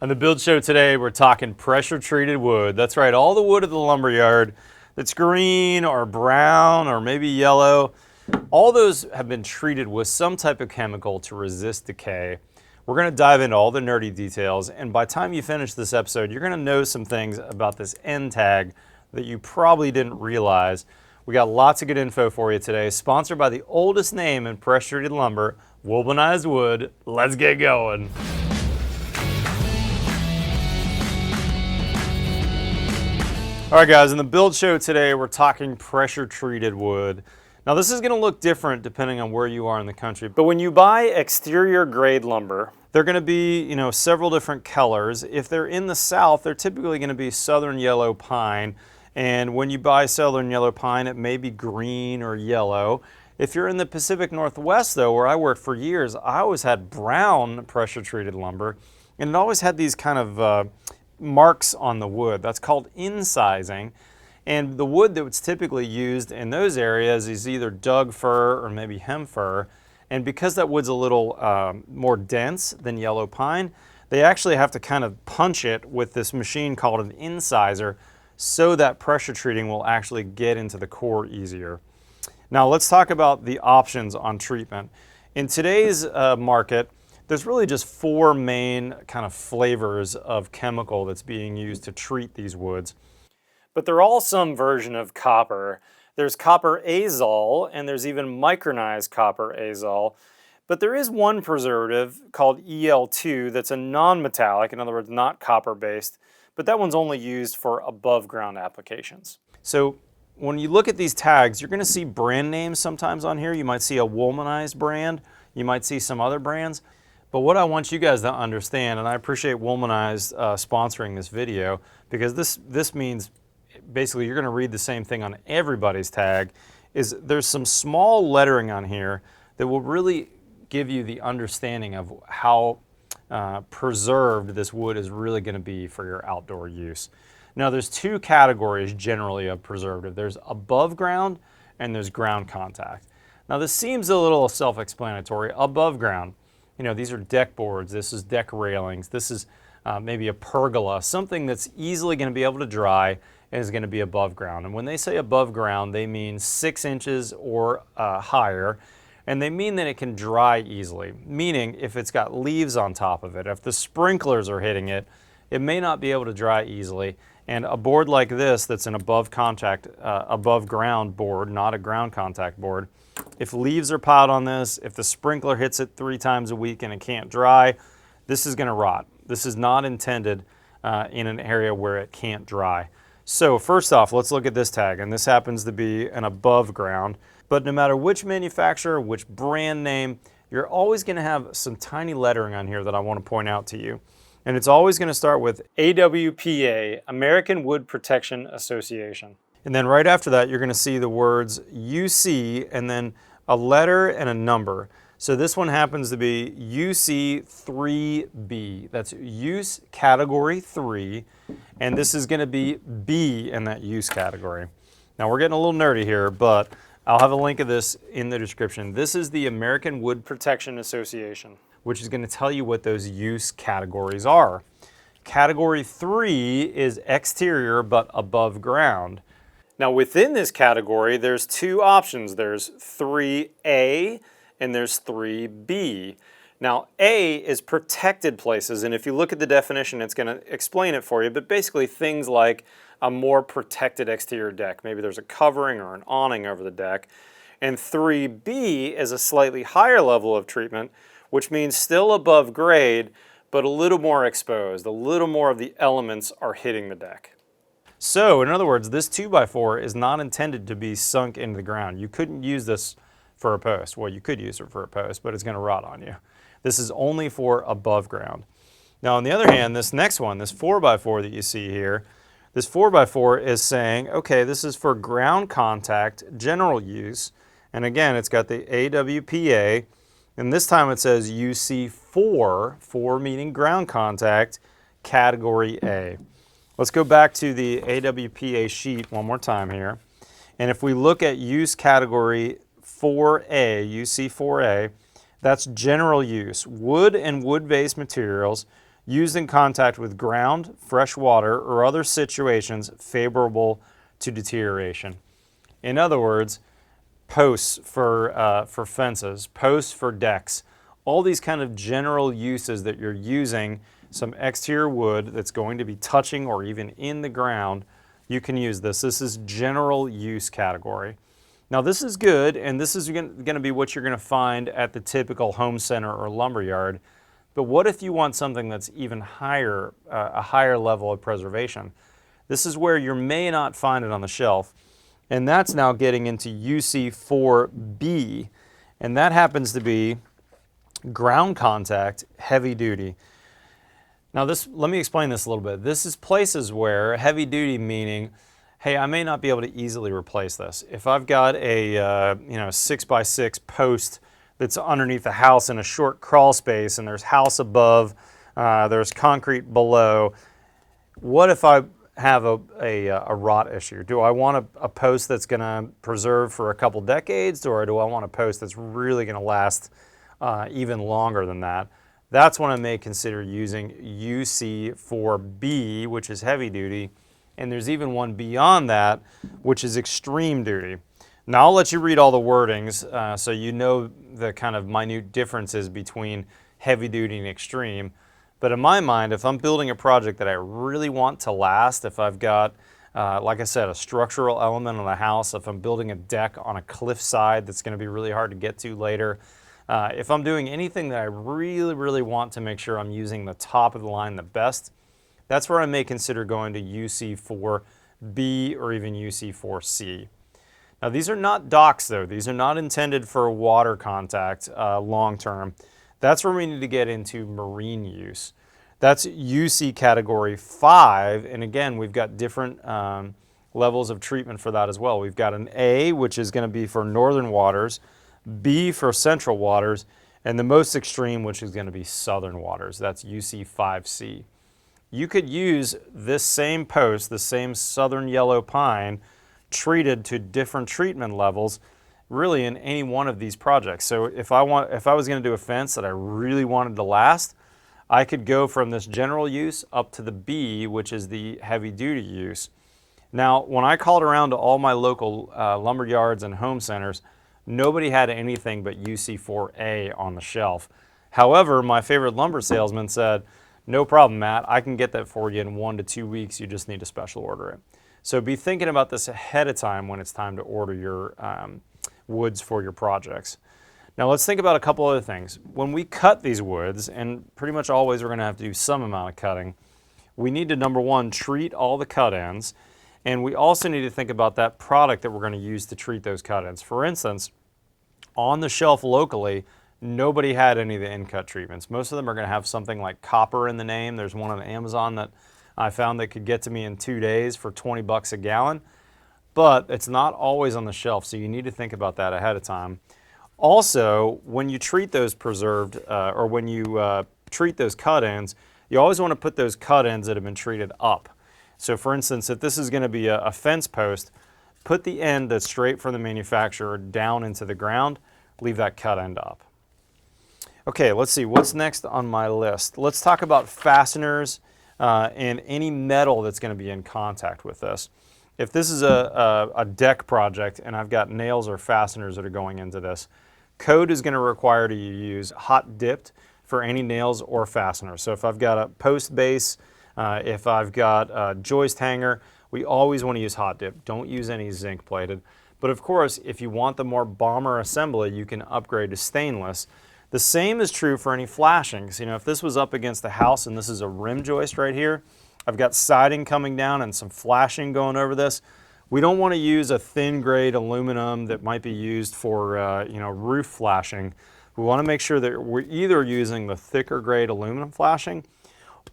On the Build Show today, we're talking pressure-treated wood. That's right, all the wood at the lumberyard that's green or brown or maybe yellow, all those have been treated with some type of chemical to resist decay. We're gonna dive into all the nerdy details, and by the time you finish this episode, you're gonna know some things about this end tag that you probably didn't realize. We got lots of good info for you today, sponsored by the oldest name in pressure-treated lumber, Woolmanized Wood. Let's get going. All right, guys, in the Build Show today, we're talking pressure-treated wood. Now, this is gonna look different depending on where you are in the country, but when you buy exterior grade lumber, they're gonna be, several different colors. If they're in the South, they're typically gonna be southern yellow pine, and when you buy southern yellow pine, it may be green or yellow. If you're in the Pacific Northwest, though, where I worked for years, I always had brown pressure-treated lumber, and it always had these kind of marks on the wood. That's called incising. And the wood that was typically used in those areas is either Doug fir or maybe hem fir. And because that wood's a little more dense than yellow pine, they actually have to kind of punch it with this machine called an incisor so that pressure treating will actually get into the core easier. Now let's talk about the options on treatment. In today's market, there's really just four main kind of flavors of chemical that's being used to treat these woods. But they're all some version of copper. There's copper azole, and there's even micronized copper azole. But there is one preservative called EL2 that's a non-metallic, in other words, not copper-based, but that one's only used for above-ground applications. So when you look at these tags, you're gonna see brand names sometimes on here. You might see a Woolmanized brand. You might see some other brands. But what I want you guys to understand, and I appreciate Woolmanized sponsoring this video, because this means basically you're gonna read the same thing on everybody's tag, is there's some small lettering on here that will really give you the understanding of how preserved this wood is really gonna be for your outdoor use. Now there's two categories generally of preservative. There's above ground and there's ground contact. Now this seems a little self-explanatory. Above ground, these are deck boards, this is deck railings, this is maybe a pergola, something that's easily gonna be able to dry and is gonna be above ground. And when they say above ground, they mean 6 inches or higher, and they mean that it can dry easily, meaning if it's got leaves on top of it, if the sprinklers are hitting it, it may not be able to dry easily. And a board like this that's an above ground board, not a ground contact board, if leaves are piled on this, if the sprinkler hits it 3 times a week and it can't dry, this is gonna rot. This is not intended in an area where it can't dry. So first off, let's look at this tag, and this happens to be an above ground, but no matter which manufacturer, which brand name, you're always gonna have some tiny lettering on here that I wanna point out to you. And it's always gonna start with AWPA, American Wood Protection Association. And then right after that, you're gonna see the words UC and then a letter and a number. So this one happens to be UC3B. That's use category 3. And this is gonna be B in that use category. Now we're getting a little nerdy here, but I'll have a link of this in the description. This is the American Wood Protection Association, which is gonna tell you what those use categories are. Category 3 is exterior but above ground. Now within this category, there's two options. There's 3A and there's 3B. Now A is protected places, and if you look at the definition, it's gonna explain it for you, but basically things like a more protected exterior deck. Maybe there's a covering or an awning over the deck. And 3B is a slightly higher level of treatment, which means still above grade, but a little more exposed. A little more of the elements are hitting the deck. So in other words, this 2x4 is not intended to be sunk into the ground. You couldn't use this for a post. Well, you could use it for a post, but it's gonna rot on you. This is only for above ground. Now on the other hand, this next one, this 4x4 that you see here, this 4x4 is saying, okay, this is for ground contact, general use. And again, it's got the AWPA, and this time it says UC4, 4 meaning ground contact, category A. Let's go back to the AWPA sheet one more time here. And if we look at use category 4A, UC4A, that's general use. Wood and wood-based materials used in contact with ground, fresh water, or other situations favorable to deterioration. In other words, posts for fences, posts for decks, all these kind of general uses that you're using some exterior wood that's going to be touching or even in the ground, you can use this. This is general use category. Now this is good, and this is going to be what you're going to find at the typical home center or lumber yard. But what if you want something that's even higher, a higher level of preservation? This is where you may not find it on the shelf, and that's now getting into UC4B, and that happens to be ground contact, heavy duty. Now let me explain this a little bit. This is places where heavy duty meaning, hey, I may not be able to easily replace this. If I've got a 6x6 post that's underneath the house in a short crawl space and there's house above, there's concrete below, what if I have a rot issue? Do I want a post that's going to preserve for a couple decades, or do I want a post that's really going to last even longer than that? That's when I may consider using UC4B, which is heavy duty, and there's even one beyond that, which is extreme duty. Now I'll let you read all the wordings so you know the kind of minute differences between heavy duty and extreme. But in my mind, if I'm building a project that I really want to last, if I've got, like I said, a structural element on the house, if I'm building a deck on a cliffside that's going to be really hard to get to later, if I'm doing anything that I really, really want to make sure I'm using the top of the line the best, that's where I may consider going to UC4B or even UC4C. Now these are not docks though. These are not intended for water contact long term. That's where we need to get into marine use. That's UC category 5, and again, we've got different levels of treatment for that as well. We've got an A, which is going to be for northern waters, B for central waters, and the most extreme, which is going to be southern waters. That's UC5C. You could use this same post, the same southern yellow pine, treated to different treatment levels, really in any one of these projects. So if I was going to do a fence that I really wanted to last, I could go from this general use up to the B, which is the heavy duty use. Now, when I called around to all my local lumber yards and home centers, nobody had anything but UC4A on the shelf. However, my favorite lumber salesman said, no problem, Matt, I can get that for you in 1 to 2 weeks. You just need to special order it. So be thinking about this ahead of time when it's time to order your woods for your projects. Now let's think about a couple other things. When we cut these woods, and pretty much always we're going to have to do some amount of cutting, we need to, number one, treat all the cut ends, and we also need to think about that product that we're going to use to treat those cut ends. For instance, on the shelf locally, nobody had any of the end cut treatments. Most of them are going to have something like copper in the name. There's one on Amazon that I found that could get to me in 2 days for 20 bucks a gallon, but it's not always on the shelf, so you need to think about that ahead of time. Also, when you treat those preserved, or when you treat those cut ends, you always want to put those cut ends that have been treated up. So for instance, if this is going to be a fence post, put the end that's straight from the manufacturer down into the ground, leave that cut end up. Okay, let's see, what's next on my list? Let's talk about fasteners and any metal that's going to be in contact with this. If this is a deck project and I've got nails or fasteners that are going into this, code is going to require you use hot dipped for any nails or fasteners. So if I've got a post base, if I've got a joist hanger, we always want to use hot dip. Don't use any zinc plated. But of course, if you want the more bomber assembly, you can upgrade to stainless. The same is true for any flashings. You know, if this was up against the house and this is a rim joist right here, I've got siding coming down and some flashing going over this. We don't want to use a thin grade aluminum that might be used for roof flashing. We want to make sure that we're either using the thicker grade aluminum flashing,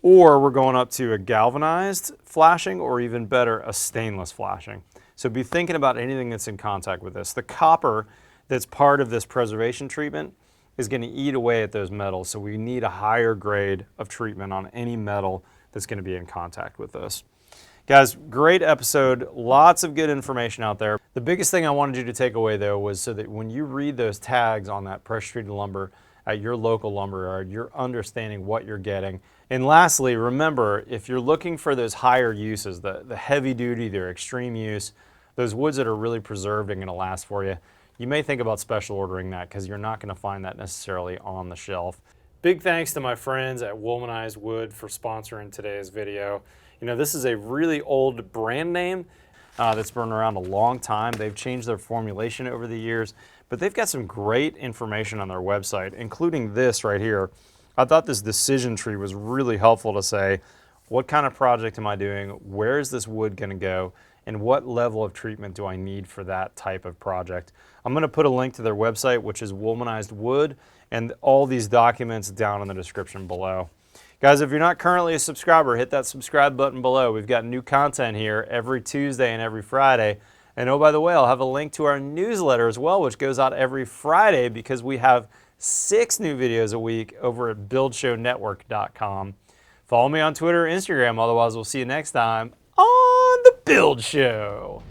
or we're going up to a galvanized flashing, or even better, a stainless flashing. So be thinking about anything that's in contact with this. The copper that's part of this preservation treatment is going to eat away at those metals, so we need a higher grade of treatment on any metal that's going to be in contact with this. Guys, great episode, lots of good information out there. The biggest thing I wanted you to take away though was so that when you read those tags on that pressure treated lumber at your local lumber yard, you're understanding what you're getting And lastly, remember, if you're looking for those higher uses, the heavy duty, their extreme use, those woods that are really preserved and going to last for you, you may think about special ordering that because you're not going to find that necessarily on the shelf. Big thanks to my friends at Womanized Wood for sponsoring today's video. You know, this is a really old brand name that's been around a long time. They've changed their formulation over the years, but they've got some great information on their website, including this right here. I thought this decision tree was really helpful to say, what kind of project am I doing? Where is this wood going to go? And what level of treatment do I need for that type of project? I'm going to put a link to their website, which is Womanized Wood, and all these documents down in the description below. Guys, if you're not currently a subscriber, hit that subscribe button below. We've got new content here every Tuesday and every Friday. And oh, by the way, I'll have a link to our newsletter as well, which goes out every Friday because we have 6 new videos a week over at buildshownetwork.com. Follow me on Twitter or Instagram, otherwise we'll see you next time on The Build Show.